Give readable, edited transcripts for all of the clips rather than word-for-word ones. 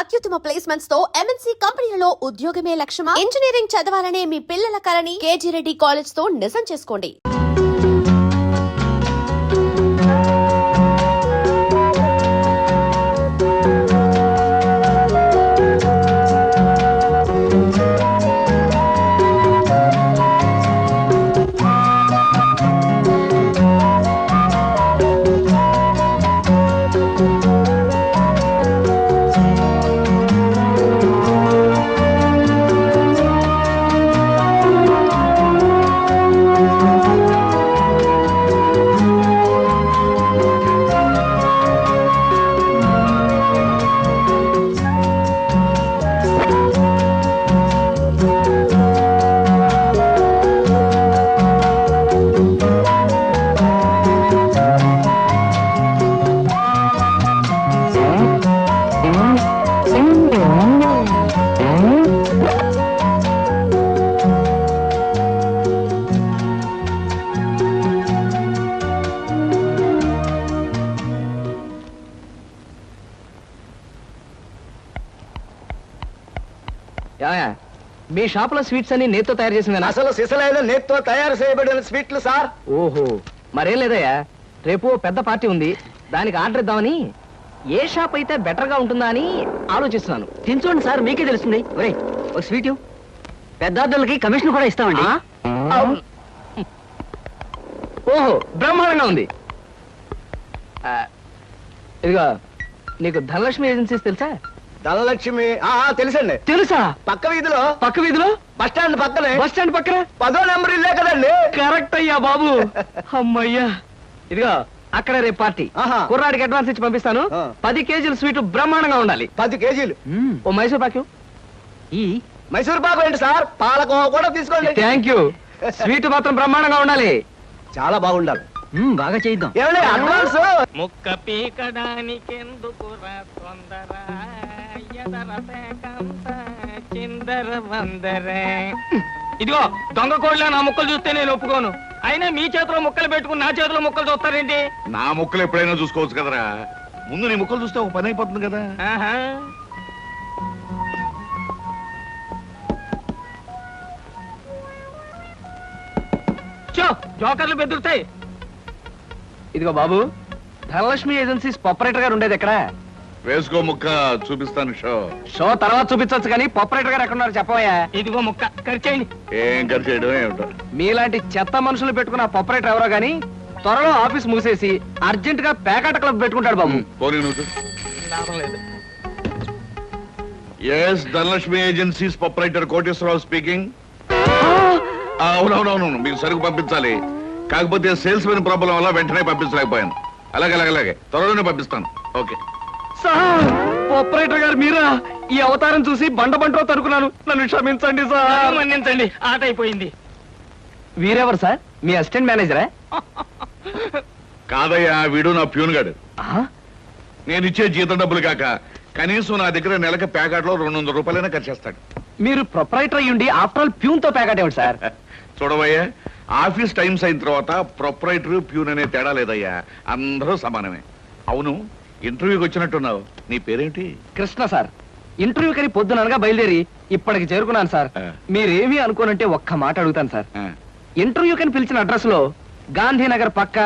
అత్యుత్తమ ప్లేస్మెంట్స్ తో ఎంఎన్సీ కంపెనీలలో ఉద్యోగమే లక్ష్యమా? ఇంజనీరింగ్ చదవాలనే మీ పిల్లల కలని కేజీ రెడ్డి కాలేజ్ తో నిజం చేసుకోండి. మీ షాప్ లో స్వీట్స్ అన్ని నేత్తో తయారు చేసింది. అసలు సిసలైన నేత్తో తయారు చేయబడిన స్వీట్లు సార్. ఓహో, మరేం లేదయ్యా, రేపు పెద్ద పార్టీ ఉంది, దానికి ఆర్డర్ ఇద్దామని ఏ షాప్ అయితే బెటర్ గా ఉంటుందా అని ఆలోచిస్తున్నాను. తినచూడండి సార్, మీకే తెలుస్తుంది. ఒరే, ఒక స్వీట్ పెద్ద ఆర్డర్లకి కమిషన్ కూడా ఇస్తామండి. ఓహో, బ్రహ్మాండంగా ఉంది. ఇదిగో, నీకు ధనలక్ష్మి ఏజెన్సీస్ తెలుసా? ధనలక్ష్మి తెలుసండి. తెలుసా? పక్క వీధిలో బస్ స్టాండ్ పక్కనే. బస్ స్టాండ్ పక్కన 10వ నెంబర్ ఇల్లే కదండి. కరెక్ట్ అయ్యా బాబు. అమ్మయ్యా, ఇదిగో అక్కడ రేపు పార్టీ. కుర్రాడికి అడ్వాన్స్ ఇచ్చి పంపిస్తాను. 10 కేజీల స్వీట్ బ్రహ్మాండంగా ఉండాలి. 10 కేజీలు. ఓ మైసూర్ పాకు. ఈ మైసూర్ పాకు ఏంటి సార్? పాలకోవా కూడా తీసుకోండి. Thank you. స్వీట్ మాత్రం బ్రహ్మాండంగా ఉండాలి. చాలా బాగుండాలి. బాగా చేద్దాం. ఏమండి అడ్వాన్స్? ముక్క పీకడానికెందుకురా తొందర, చిందర వందరే. ఇదిగో దొంగ కోళ్ళ నా ముక్కలు చూస్తే నేను ఒప్పుకోను. అయినా మీ చేతిలో ముక్కలు పెట్టుకుని నా చేతిలో ముక్కలు చూస్తారేంటి? నా ముక్కలు ఎప్పుడైనా చూసుకోవచ్చు కదరా. ముందు నీ ముక్కలు చూస్తే ఒక పని అయిపోతుంది కదా. జోకర్లు బెదురుతాయి. ఇదిగో బాబు, ధనలక్ష్మి ఏజెన్సీస్ ఆపరేటర్ గారు ఉండేది ఎక్కడ? వేసుకో ముక్క, చూపిస్తాను. షో తర్వాత చూపించవచ్చు కానీ ఆపరేటర్ గారు ఎక్కడున్నారు చెప్పవయ్యా. ఇదిగో ముక్క ఖర్చేయండి. ఏం ఖర్చు చేయడం ఏమిటో. మీలాంటి చెత్త మనుషులు పెట్టుకున్న ఆపరేటర్ ఎవరో గానీ త్వరలో ఆఫీస్ మూసేసి అర్జెంట్ గా పేకాట క్లబ్ పెట్టుకుంటాడు బాబు. పోనీ నువ్వు. Yes, Dhanalakshmi agencies proprietor Koteswararao speaking. అవునవునవును, మీరు సరుకు పంపించాలి. కాకపోతే సేల్స్ మెన్ ప్రాబ్లం వల్ల వెంటనే పంపించలేకపోయాను. అలాగే త్వరలోనే పంపిస్తాను. ఓకే సార్, ఆపరేటర్ గారు మీరా? ఈ అవతారం చూసి బండబంటో తరుకున్నాను, నన్ను క్షమించండి సార్. మన్నించండి, ఆట అయిపోయింది. వీరెవరు సార్? మీ అసిస్టెంట్ మేనేజరా? కాదయ్యా, వీడు నా ప్యూన్ గాడు. నేను ఇచ్చే జీతం డబ్బులు కాక కనీసం నా దగ్గర నెలకి ప్యాకెట్లో 200 రూపాయలైనా ఖర్చు చేస్తాడు. మీరు ప్రొపరైటర్ అయ్యుండి ఆఫ్టర్ ఆల్ ప్యూన్ తో ప్యాకెట్ ఏమిటి సార్? చూడవయ్యా, ఆఫీస్ టైమ్స్ అయిన తర్వాత ప్రొపరైటర్ ప్యూన్ అనే తేడా లేదయ్యా, అందరూ సమానమే. అవును, ఇంటర్వ్యూకి వచ్చినట్టున్నావు, నీ పేరేంటి? కృష్ణ సార్. ఇంటర్వ్యూ కని పొద్దుననగా బయలుదేరి ఇప్పటికి చేరుకున్నాను సార్. మీరేమీ అనుకోనంటే ఒక్క మాట అడుగుతాను సార్. ఇంటర్వ్యూ కని పిలిచిన అడ్రస్ లో గాంధీనగర్ పక్క,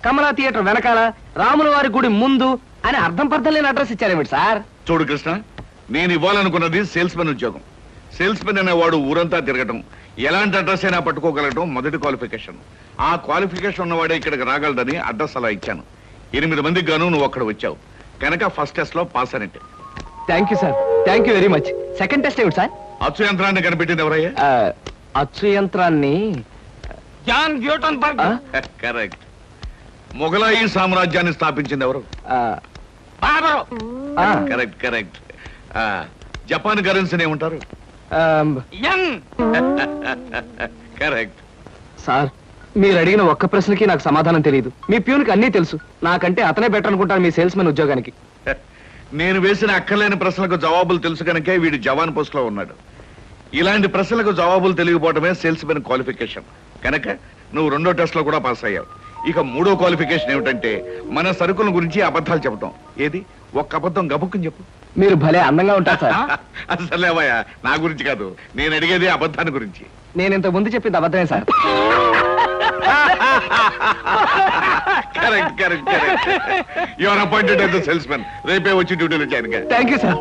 కమలా థియేటర్ వెనకాల, రాముల వారి గుడి ముందు అని అర్థం పర్థం లేని అడ్రస్ ఇచ్చారేమిటి సార్? చూడు కృష్ణ, నేను ఇవ్వాలనుకున్నది సేల్స్ మెన్ ఉద్యోగం. సేల్స్ మెన్ అనేవాడు ఊరంతా తిరగటం, ఎలాంటి అడ్రస్ అయినా పట్టుకోగలగటం మొదటి క్వాలిఫికేషన్. ఆ క్వాలిఫికేషన్ ఉన్నవాడే ఇక్కడికి రాగలదని అడ్రస్ అలా ఇచ్చాను. 8 మందికి గాను నువ్వు అక్కడ వచ్చావు కనుక ఫస్ట్ టెస్ట్ లో పాస్ అనేట్టు. Thank you sir, thank you very much. Second test ఏమిటి సార్? అచ్చు యంత్రాన్ని కనిపెట్టింది ఎవరయ్యా? అచ్చు యంత్రాన్ని జాన్ గ్యూటన్బర్గ్. కరెక్ట్. మొఘలాయి సామ్రాజ్యాన్ని స్థాపించింది ఎవరు? కరెక్ట్. జపాన్ కరెన్సీని ఏమంటారు? కరెక్ట్. సార్, మీరు అడిగిన ఒక్క ప్రశ్నకి నాకు సమాధానం తెలియదు. మీ ప్యూన్కి అన్నీ తెలుసు. నాకంటే అతనే బెటర్ అనుకుంటాను మీ సేల్స్ మెన్ ఉద్యోగానికి. నేను వేసిన అక్కర్లేని ప్రశ్నలకు జవాబులు తెలుసు కనుకే వీడు జవాన్ పోస్ట్ లో ఉన్నాడు. ఇలాంటి ప్రశ్నలకు జవాబులు తెలియకపోవటమే సేల్స్ మెన్ క్వాలిఫికేషన్. కనుక నువ్వు 2వ టెస్ట్ లో కూడా పాస్ అయ్యావు. ఇక 3వ క్వాలిఫికేషన్ ఏమిటంటే మన సరుకుల గురించి అబద్ధాలు చెప్పటం. ఏది ఒక్క అబద్ధం గబుక్కుని చెప్పు. మీరు భలే అందంగా ఉంటారు సార్. అసలేవయ్యా నా గురించి కాదు, నేను అడిగేది అబద్ధాన్ని గురించి. నేను ఇంతకు ముందు చెప్పింది అబద్ధమే sir. Correct correct correct. Your appointed as the salesmen. రేపే వచ్చి డ్యూటీలో జాయిన్ గా. Thank you sir.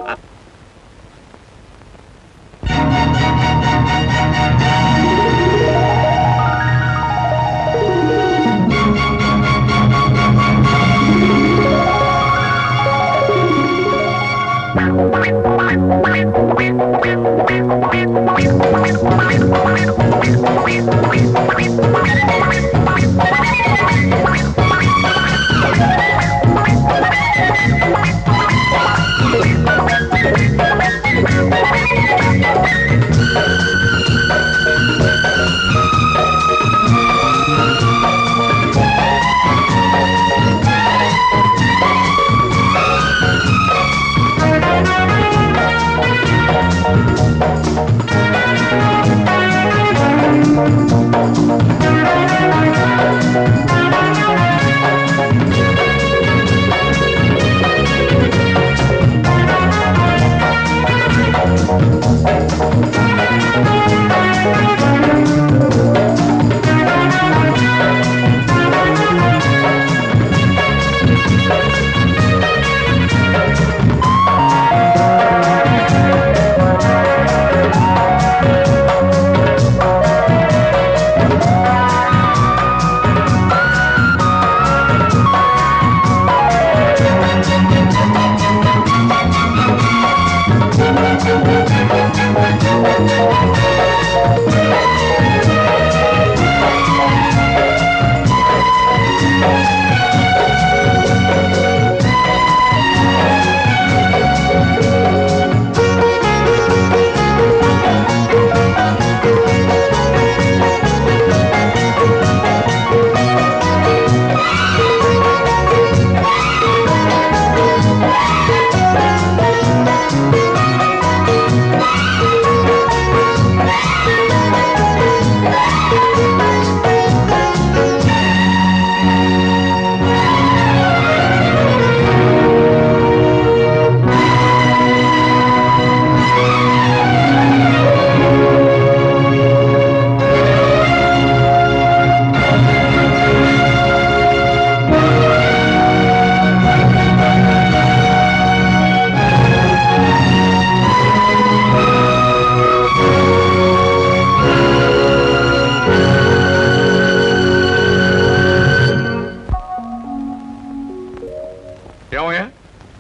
ఏమయ్యా,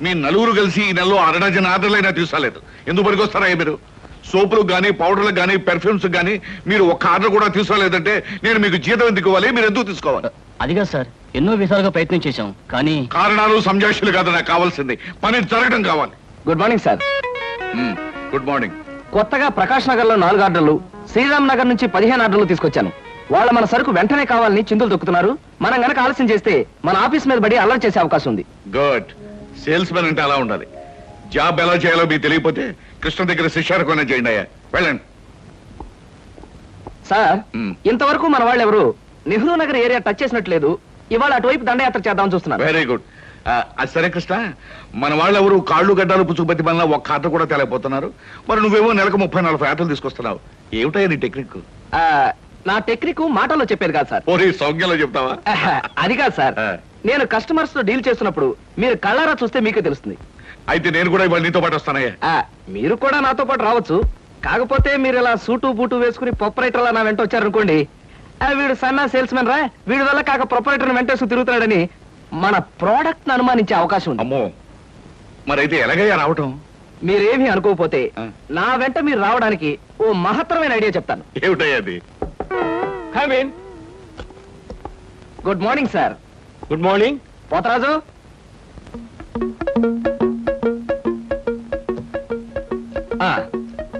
మీ నలుగురు కలిసి ఈ నెలలో 6 డజన్ ఆర్డర్లైనా తీసుకోలేదు. ఎందుకు పనికొస్తారా మీరు? సోపులకు కానీ పౌడర్లకు కానీ పెర్ఫ్యూమ్స్ కానీ మీరు ఒక్క ఆర్డర్ కూడా తీసుకోలేదంటే నేను మీకు జీతం ఎందుకు ఇవ్వాలి? మీరు ఎందుకు తీసుకోవాలి? అదిగా సార్, ఎన్నో విధాలుగా ప్రయత్నం చేశాం కానీ కారణాలు సంజాషులు కాదు నాకు కావాల్సింది, పని జరగడం కావాలి. Good morning sir. Good morning. కొత్తగా ప్రకాష్ నగర్ లో 4 ఆర్డర్లు, శ్రీరామ్ నగర్ నుంచి 15 ఆర్డర్లు తీసుకొచ్చాను. వాళ్ళ మన సరుకు వెంటనే కావాలని చిందులు తొక్కుతున్నారు. మనం గనక ఆలస్యం చేస్తే మన ఆఫీస్ మీద పడి అల్లరి చేసే అవకాశం ఉంది. గుడ్. సేల్స్ మెన్ అంటే అలా ఉండాలి. జాబ్ ఎలా చేయాలో మీకు తెలియకపోతే కృష్ణ దగ్గర శిష్యారకొనే చేయండి అయ్యా. వెళ్ళండి. సార్, మ్మ్. ఇంతవరకు మన వాళ్ళు ఎవరు నెహ్రూ నగర్ ఏరియా టచ్ చేసినట్లేదు. ఇవాళ అటువైపు దండయాత్ర చేద్దామని చూస్తున్నారు. Very good. అది సరే కృష్ణ, మన వాళ్ళు ఎవరు కాళ్ళు గడ్డాలు పుచ్చుకుపతి వల్ల ఒక్క ఆట కూడా తెలియపోతున్నారు. మరి నువ్వేమో నెలకు 30-40 ఆటలు తీసుకొస్తున్నావు. ఏమిటయ్యా నీ టెక్నిక్? ఆ, నా టెక్నిక్ మాటల్లో చెప్పేది కాదు సార్. పోనీ సౌజ్ఞలో చెప్తావా? అది కాదు సార్, ఆ. నేను కస్టమర్స్ తో డీల్ చేస్తున్నప్పుడు మీరు కళ్ళారా చూస్తే మీకే తెలుస్తుంది. అయితే నేను కూడా ఇవాళ నీతో పాటు వస్తానయ్యా. మీరు కూడా నాతో పాటు రావచ్చు. కాకపోతే మీరు ఇలా సూటు బూటు వేసుకుని ప్రొపరేటర్ నా వెంట వచ్చారనుకోండి, వీడు సన్నా సేల్స్ మెన్ రా, వీడి వల్ల కాక ప్రొపరేటర్ వెంటేసుకు తిరుగుతున్నాడని మన ప్రోడక్ట్ ను అనుమానించే అవకాశం ఉంది. అమ్మో, మరైతే ఎలాగయ్యా రావటం? మీరేమీ అనుకోకపోతే ఆ. నా వెంట మీరు రావడానికి ఓ మహత్తరమైన ఐడియా చెప్తాను. ఏమిటయ్యా అది? Good morning sir. Good morning. Potharaju,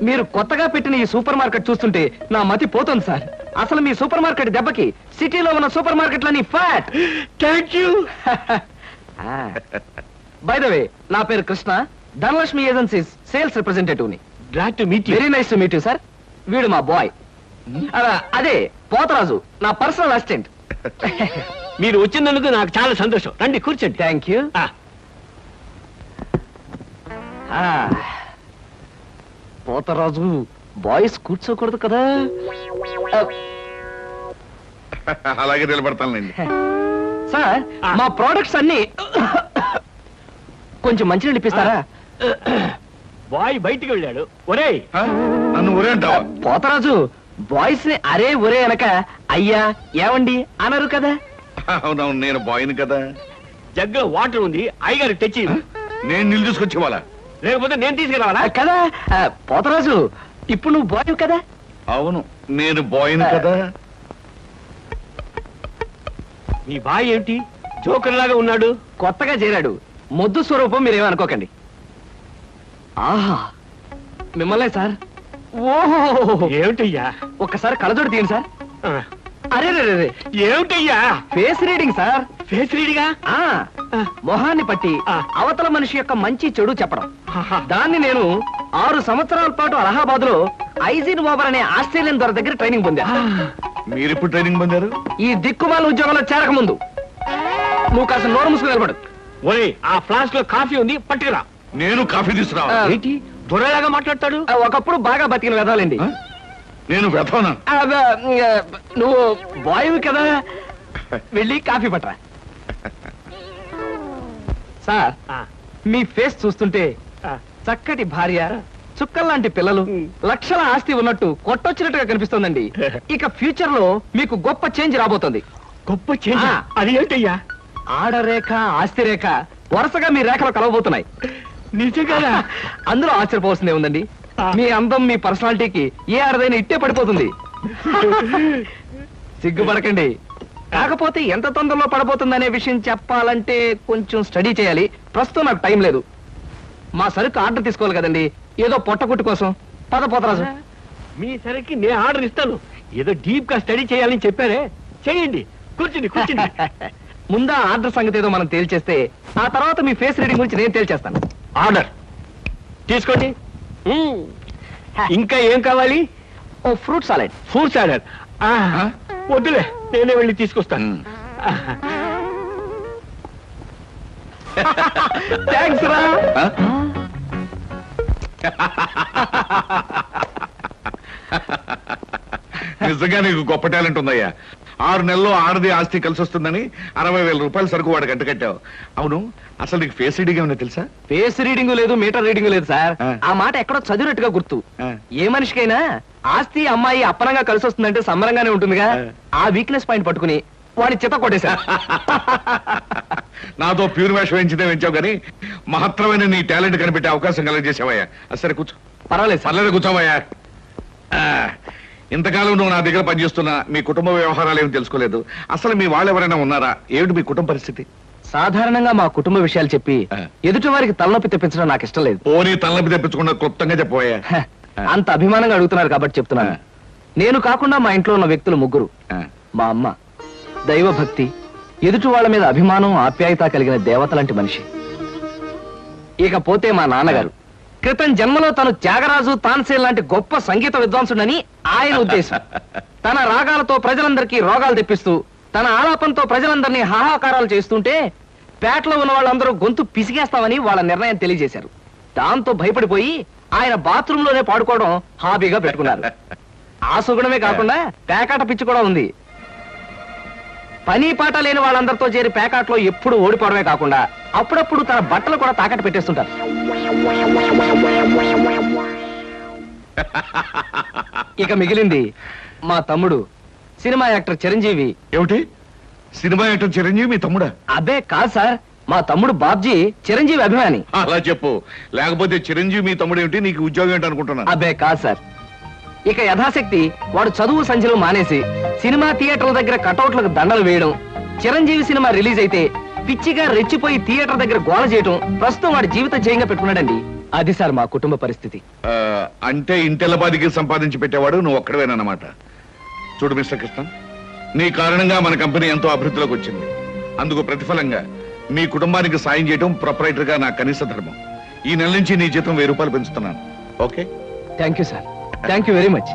మీరు కొత్తగా పెట్టిన ఈ సూపర్ మార్కెట్ చూస్తుంటే నా మతి పోతుంది సార్. అసలు మీ సూపర్ మార్కెట్ దెబ్బకి సిటీలో ఉన్న సూపర్ మార్కెట్లని ఫ్యాట్. Thank you. By the way, నా పేరు Krishna, Dhanalakshmi agencies sales representative ని. Glad to meet you. Very nice to meet you sir. వీడు మా బాయ్. అదే పోతరాజు, నా పర్సనల్ అసిస్టెంట్. మీరు వచ్చినందుకు నాకు చాలా సంతోషం. రండి కూర్చోండి. Thank you. పోతరాజు బాయ్స్ కూర్చోకూడదు కదా. అలాగే నిలబడతానండి. సార్ మా ప్రోడక్ట్స్ అన్ని కొంచెం మంచినీళ్ళు ఇప్పిస్తారా? బాయ్ బయటికి వెళ్ళాడు. ఒరేయ్, నన్ను ఊరే అంటావా? పోతరాజు బాయ్స్ ని అరే ఒరే అనక అయ్యా ఏమండి అనరు కదా. అవునవును, నేను బాయ్ని కదా. జగ్గులో వాటర్ ఉంది, అయ్యగారు తెచ్చి. నేను నీళ్ళు తీసుకొచ్చి వాళ్ళ. లేకపోతే నేను తీసుకురావాలా? కదా పోతరాజు, ఇప్పుడు నువ్వు బాయ్ కదా. అవును, నేను బాయ్ని కదా. మీ బాయ్ ఏంటి జోకర్ లాగా ఉన్నాడు? కొత్తగా చేరాడు, మొద్దు స్వరూపం, మీరేమనుకోకండి. ఆహా, మిమ్మల్నే సార్. ఓహో, ఏమిటయ్యా? ఒక్కసారి కళ్ళజోడు తీయండి సార్. ఆ, అరే రే, ఏమిటయ్యా? Face reading sir. ఫేస్ రీడిగా? ఆ మొహాన్ని పట్టి ఆ. అవతల మనిషి యొక్క మంచి చెడు చెప్పడం. ఆహా. దాన్ని నేను 6 సంవత్సరాల పాటు అలహాబాద్ లో ఐజిన్ బాబర్ అనే ఆస్ట్రేలియన్ దొర దగ్గర ట్రైనింగ్ పొందా. మీరెప్పుడు ట్రైనింగ్ పొందారు? ఈ దిక్కుమాల ఉద్యోగంలో చేరక ముందు. నువ్వు కాస్త నోరు మూసుకుని నిలబడు. ఒరేయ్, ఆ ఫ్లాస్క్ లో కాఫీ ఉంది, పట్టుకురా. నేను కాఫీ తీసుకురావా? ఆ. ఏంటి దొరలాగా మాట్లాడతాడు? ఒకప్పుడు బాగా బతికిన వెదాలండి. ఆ? నేను వెతవనా? నువ్వు బాయ్ కదా, వెళ్ళి కాఫీ పట్టరా. సార్, ఆ, మీ ఫేస్ చూస్తుంటే ఆ. చక్కటి భార్య, చుక్కల్లాంటి పిల్లలు, లక్షల ఆస్తి ఉన్నట్టు కొట్టొచ్చినట్టుగా కనిపిస్తోందండి. ఇక ఫ్యూచర్ లో మీకు గొప్ప చేంజ్ రాబోతుంది. గొప్ప చేంజ్. ఆ. అది ఏంటయ్యా? ఆడరేఖ, ఆస్తి రేఖ వరుసగా మీ రేఖలో కలవబోతున్నాయి. నిజంగా? అందులో ఆశ్చర్యపోవాల్సిందే ఉందండి. ఆ. మీ అందం, మీ పర్సనాలిటీకి ఏ ఆడదైనా ఇట్టే పడిపోతుంది. సిగ్గుపడకండి. కాకపోతే ఎంత తొందరలో పడబోతుందనే విషయం చెప్పాలంటే కొంచెం స్టడీ చేయాలి. ప్రస్తుతం నాకు టైం లేదు. మా సరుకు ఆర్డర్ తీసుకోవాలి కదండి, ఏదో పొట్టకుట్టు కోసం. పద పోతరాజు. మీ సరికి నేను ఆర్డర్ ఇస్తాను. ఏదో డీప్ గా స్టడీ చేయాలని చెప్పారే, చేయండి. కూర్చుని కూర్చుని. ముందా ఆర్డర్ సంగతి ఏదో మనం తేల్చేస్తే ఆ తర్వాత మీ ఫేస్ రీడింగ్ గురించి నేను తేల్చేస్తాను. ఆర్డర్ తీసుకోండి. ఇంకా ఏం కావాలి? ఓ ఫ్రూట్ సాలెడ్. Fruits order. వద్దులే, నేనే వెళ్ళి తీసుకొస్తాను. థ్యాంక్స్ రా. ఆ? నిజంగా నీకు గొప్ప టాలెంట్ ఉందయ్యా. 6 నెలల్లో ఆడది ఆస్తి కలిసి వస్తుందని 60,000 రూపాయల సరుకు వాడు గంట కట్టావు. అవును, అసలు నీకు ఫేస్ రీడింగ్ ఏమైనా తెలుసా? ఫేస్ రీడింగ్ లేదు, మీటర్ రీడింగ్ లేదు సార్. ఆ. ఆ మాట ఎక్కడో చదివినట్టుగా గుర్తు. ఆ. ఏ మనిషికైనా ఆస్తి అమ్మాయి అప్పనంగా కలిసి వస్తుందంటే సంబరంగానే ఉంటుందిగా. ఆ. ఆ వీక్నెస్ పాయింట్ పట్టుకుని వాడి చిత్త కొట్టేశారు. నాతో ప్యూర్ వేషం వేయించితే వేయించావు కానీ మహత్తరమైన నీ టాలెంట్ కనిపెట్టే అవకాశం కలగజేసావయ్యా. సరే కూర్చో. పర్వాలేదు సార్. పర్లేదు, కూర్చోవయ్యా. ఇంతకాలం నువ్వు నా దగ్గర పనిచేస్తున్నా మీ కుటుంబ వ్యవహారాలు ఏమి తెలుసుకోలేదు. అసలు మీ వాళ్ళు ఎవరైనా ఉన్నారా? ఏమిటి మీ కుటుంబ పరిస్థితి? సాధారణంగా మా కుటుంబ విషయాలు చెప్పి ఆ. ఎదుటి వారికి తలనొప్పి తెప్పించడం నాకు ఇష్టం లేదు. పోనీ తలనొప్పి తెప్పించకుండా క్లుప్తంగా చెప్పబోయా. హ, అంత అభిమానంగా అడుగుతున్నారు కాబట్టి చెప్తున్నాను. ఆ. నేను కాకుండా మా ఇంట్లో ఉన్న వ్యక్తులు 3. మా అమ్మ దైవభక్తి, ఎదుటి వాళ్ళ మీద అభిమానం, ఆప్యాయత కలిగిన దేవత లాంటి మనిషి. ఇకపోతే మా నాన్నగారు క్రితం జన్మలో తను త్యాగరాజు, తాన్సేన్ లాంటి గొప్ప సంగీత విద్వాంసుడని ఆయన ఉద్దేశం. తన రాగాలతో ప్రజలందరికీ రోగాలు తెప్పిస్తూ, తన ఆలాపంతో ప్రజలందరినీ హాహాకారాలు చేస్తుంటే పేటలో ఉన్న వాళ్ళందరూ గొంతు పిసిగేస్తామని వాళ్ళ నిర్ణయం తెలియజేశారు. దాంతో భయపడిపోయి ఆయన బాత్రూమ్ లోనే పాడుకోవడం హాబీగా పెట్టుకున్నారు. ఆ సుగుణమే కాకుండా పేకాట పిచ్చి కూడా ఉంది. పని పాట లేని వాళ్ళందరితో చేరి పేకాట్లో ఎప్పుడు ఓడిపోవడమే కాకుండా అప్పుడప్పుడు తన బట్టలు కూడా తాకట్టు పెట్టేస్తుంటారు. ఇక మిగిలింది మా తమ్ముడు సినిమా యాక్టర్ చిరంజీవి. ఏమిటి, సినిమా యాక్టర్ చిరంజీవి మీ తమ్ముడా? అబ్బే కాదు సార్, మా తమ్ముడు బాబ్జీ చిరంజీవి అభిమాని. అలా చెప్పు, లేకపోతే చిరంజీవి మీ తమ్ముడు ఏమిటి, నీకు ఉద్యోగం ఏంటి అనుకుంటున్నాను. అబ్బే కాదు సార్. ఇక యథాశక్తి వాడు చదువు సంధ్యలు మానేసి సినిమా థియేటర్ల దగ్గర కటౌట్లకు దండలు వేయడం, చిరంజీవి సినిమా రిలీజ్ అయితే పిచ్చిగా రెచ్చిపోయి థియేటర్ దగ్గర గోల చేయడం ప్రస్తుతం వాడి జీవిత జయంగా పెట్టుకున్నాడండి. అది సార్ మా కుటుంబ పరిస్థితి. అంటే ఇంటెల్లబాదికి సంపాదించి పెట్టేవాడు నువ్వు ఒక్కడవేనన్నమాట. చూడు మిస్టర్ కృష్ణ, నీ కారణంగా మన కంపెనీ ఎంతో అభివృద్ధిలోకి వచ్చింది. అందుకు ప్రతిఫలంగా మీ కుటుంబానికి సాయం చేయడం ప్రొపరైటర్ గా నా కనీస ధర్మం. ఈ నెల నుంచి నీ జీతం 1000 రూపాయలు పెంచుతున్నాను. Okay? Thank you sir, thank you very much.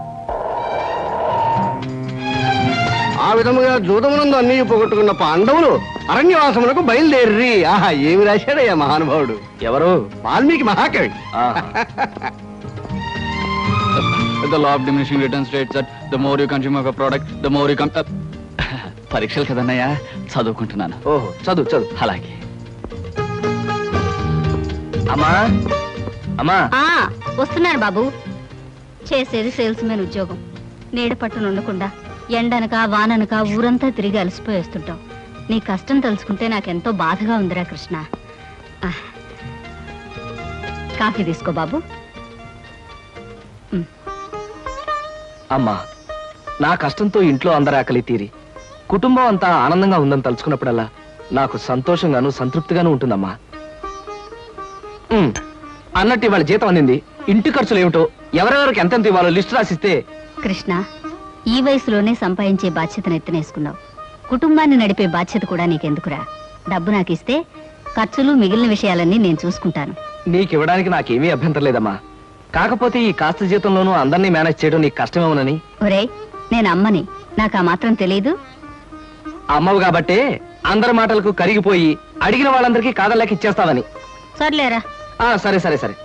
ఆ విధముగా జూదమునందు అన్ని పోగొట్టుకున్న పాండవులు అరణ్యవాసములకు బయలుదేరి. ఆహా, ఏమి రాశాడయ్యా మహానుభావుడు. ఎవరు? వాల్మీకి మహాకవి. The law of diminishing returns states that the more you consume of a product, the more you పరీక్షలు కదన్నయ్యా, చదువుకుంటున్నాను. ఓహో, చదువు చదువు. అలాగే. అమ్మా అమ్మా, వస్తున్నాను బాబు. చేసేది సేల్స్ మెన్ ఉద్యోగం. నీడ పట్టున ఉండకుండా ఎండనక వాననక ఊరంతా తిరిగి అలసిపోయేస్తుంటాం. నీ కష్టం తలుచుకుంటే నాకెంతో బాధగా ఉందిరా కృష్ణ. కాఫీ తీసుకో బాబు. అమ్మా, నా కష్టంతో ఇంట్లో అందరి ఆకలి తీరి కుటుంబం అంతా ఆనందంగా ఉందని తలుచుకున్నప్పుడల్లా నాకు సంతోషంగాను సంతృప్తిగాను ఉంటుందమ్మా. అన్నట్టు ఇవాళ జీతం అందింది. ఇంటి ఖర్చులు ఏమిటో, ఎవరెవరికి ఎంతెంత ఇవ్వాలో లిస్టు రాసిస్తే. కృష్ణ, ఈ వయసులోనే సంపాదించే బాధ్యతను ఎత్తనేసుకున్నావు. కుటుంబాన్ని నడిపే బాధ్యత కూడా నీకెందుకురా? డబ్బు నాకు ఇస్తే ఖర్చులు మిగిలిన విషయాలన్నీ నేను చూసుకుంటాను. నీకివ్వడానికి నాకేమీ అభ్యంతరం లేదమ్మా. కాకపోతే ఈ కాస్త జీతంలోనూ అందరినీ మేనేజ్ చేయడం నీకు కష్టమేమోనని. ఒరే, నేను అమ్మని, నాకు ఆ మాత్రం తెలీదు. అమ్మవు కాబట్టే అందరి మాటలకు కరిగిపోయి అడిగిన వాళ్ళందరికీ కాదలేక ఇచ్చేస్తావని. సర్లేరా. సరే సరే సరే,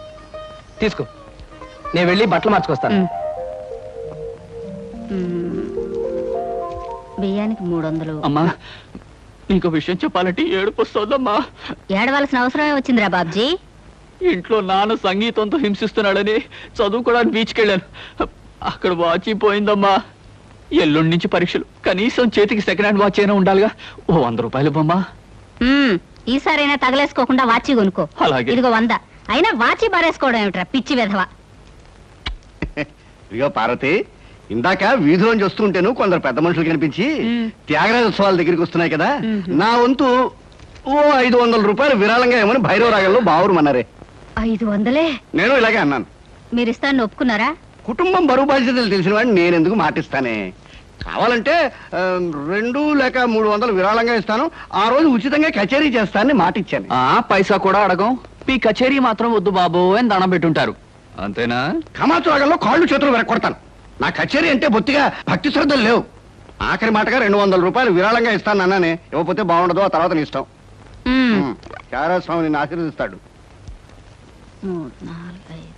తీసుకో. నేను వెళ్ళి బట్టలు మార్చుకొస్తాను. బియ్యానికి 300. అమ్మా, నీకు విషయం చెప్పాలంటే ఏడుపు వస్తుందమ్మా. ఏడవలసిన అవసరమే వచ్చిందిరా బాబ్జీ. ఇంట్లో నాన్న సంగీతంతో హింసిస్తున్నాడని చదువుకోవడానికి బీచ్కి వెళ్ళాను. అక్కడ వాచ్ పోయిందమ్మా. ఎల్లుండి నుంచి పరీక్షలు. కనీసం చేతికి సెకండ్ హ్యాండ్ వాచ్ అయినా ఉండాలిగా. ఓ 100 రూపాయలు బొమ్మా. ఈసారైనా తగలేసుకోకుండా వాచి కొనుక్కో. అలాగే. ఇదిగో 100. అయినా వాచి బారేసుకోవడం ఏమిట్రా పిచ్చి వెధవ. ఇదిగో పార్వతి, ఇందాక వీధిలోంచి వస్తుంటేను కొందరు పెద్ద మనుషులు కనిపించి త్యాగరాజ ఉత్సవాల దగ్గరికి వస్తున్నాయి కదా, నా వంతు ఓ 500 రూపాయలు విరాళంగా ఏమని భైరవ రాగంలో బావురమన్నారే. 500? నేను ఇలాగే అన్నాను. మీరిస్తాను ఒప్పుకున్నారా? కుటుంబం బరువు బాధ్యతలు తెలిసిన వాడిని నేను ఎందుకు మాటిస్తానే. కావాలంటే 2 లేక 300 విరాళంగా ఇస్తాను. ఆ రోజు ఉచితంగా కచేరీ చేస్తానని మాటిచ్చాను. పైసా కూడా అడగం. మీ కచేరీ మాత్రం వద్దు బాబు అని దండం పెట్టుంటారు. అంతేనా? కమాతు రాగంలో కాళ్ళు చేతులు వెరక్కొడతాను. నా కచేరీ అంటే బొత్తిగా భక్తి శ్రద్ధలు లేవు. ఆఖరి మాటగా 200 రూపాయలు విరాళంగా ఇస్తాను అన్నానే. ఇవ్వకపోతే బాగుండదు, ఆ తర్వాత నీ ఇష్టం. త్యాగరాజ స్వామి నిన్ను ఆశీర్వదిస్తాడు. 3, 4, 5.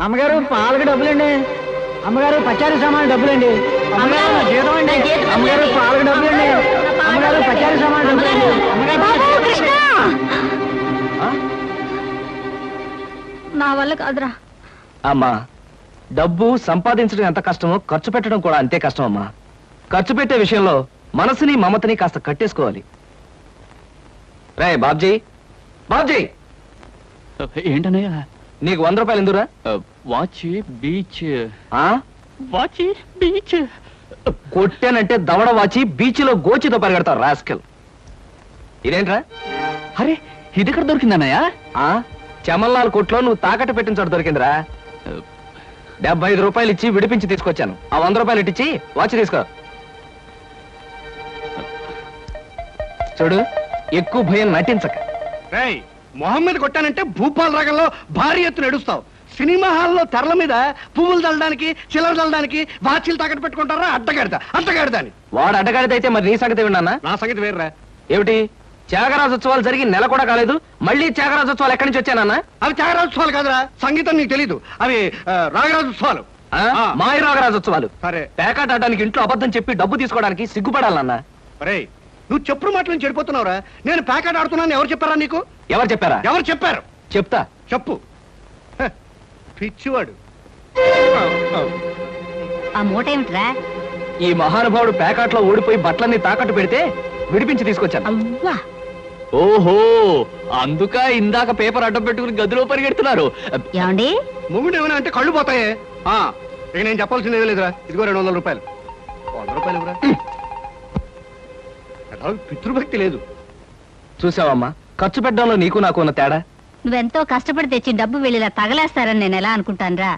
అమ్మగారు పాలకు డబ్బులండి. అమ్మగారు పచారీ సామాన్ డబ్బులండి. అమ్మగారు నా జీతం అండి. అమ్మగారు పాలకు డబ్బులండి. అమ్మగారు పచారీ సామాన్ డబ్బులండి. నా వల్ల కాదురా. అమ్మా, డబ్బు సంపాదించడం ఎంత కష్టమో ఖర్చు పెట్టడం కూడా అంతే కష్టం అమ్మా. ఖర్చు పెట్టే విషయంలో మనసుని మమతని కాస్త కట్టేసుకోవాలి. రే బాబ్జీ, బాబ్జీ, ఏంటన్నయ్య? నీకు 100 రూపాయలు ఎందురా? Watch beach. ఆ? వాచ్ బీచ్ కొట్టానంటే దవడ వాచి బీచ్లో గోచితో పరిగెడతావు రాస్కెల్. ఇదేంట్రా? అరే, ఇది ఎక్కడ దొరికిందన్నయ్య? ఆ చమల్లాల్ కొట్లో నువ్వు తాకట్టు పెట్టిన చోట దొరికిందిరా. 75 రూపాయలు ఇచ్చి విడిపించి తీసుకొచ్చాను. ఆ 100 రూపాయలు ఇట్టించి వాచ్ తీసుకో. చూడు, ఎక్కువ భయం నటించక. మొహం మీద కొట్టానంటే భూపాల్ రాగంలో భారీ ఎత్తున ఎడుస్తావు. సినిమా హాల్లో తెరల మీద పువ్వులు చల్లడానికి, చిల్లర చల్లడానికి వాచీలు తాకట్టు పెట్టుకుంటారా? అడ్డగాడిదా అని. వాడు అడ్డగాడిదైతే మరి నీ సంగతి విన్నానా? నా సంగతి వేర్రా. ఏమిటి, త్యాగరాజోత్సవాలు జరిగి నెల కూడా కాలేదు, మళ్ళీ త్యాగరాజోత్సవాలు ఎక్కడి నుంచి వచ్చానన్నా? అవి త్యాగరాజోత్సవాలు కాదురా, సంగీతం నీకు తెలీదు. అవి రాగరాజోత్సవాలు. మాయ రాగరాజోత్సవాలు. సరే, పేకాట ఆడడానికి ఇంట్లో అబద్ధం చెప్పి డబ్బు తీసుకోవడానికి సిగ్గుపడాలన్నా? అరే నువ్వు చెప్పుడు మాటలు చెడిపోతున్నావురా. నేను ప్యాకెట్ ఆడుతున్నాను ఎవరు చెప్పారా నీకు? ఎవరు చెప్పారా? ఎవరు చెప్పారు? చెప్తా, చెప్పు. పిచ్చివాడు. ఆ మూట ఏమిట్రా? ఈ మహానుభావుడు పేకాట్లో ఓడిపోయి బట్టలన్నీ తాకట్టు పెడితే విడిపించి తీసుకొచ్చాను. అవ్వా, ఓహో, అందుక ఇందాక పేపర్ అడ్డం పెట్టుకుని గదిలో పరిగెడుతున్నారు. ఏమండి? మొగుడు ఏమైనా అంటే కళ్ళు పోతాయే. ఇక నేను చెప్పాల్సింది ఏమీ లేదురా. ఇదిగో 200 రూపాయలు. 100 రూపాయలు ఇవ్వరా. పితృభక్తి లేదు. చూసావమ్మా, ఖర్చు పెట్టడంలో నీకు నాకు ఉన్న తేడా. నువ్వెంతో కష్టపడి తెచ్చి డబ్బు వెళ్ళిలా తగలేస్తారని నేను ఎలా అనుకుంటానురా.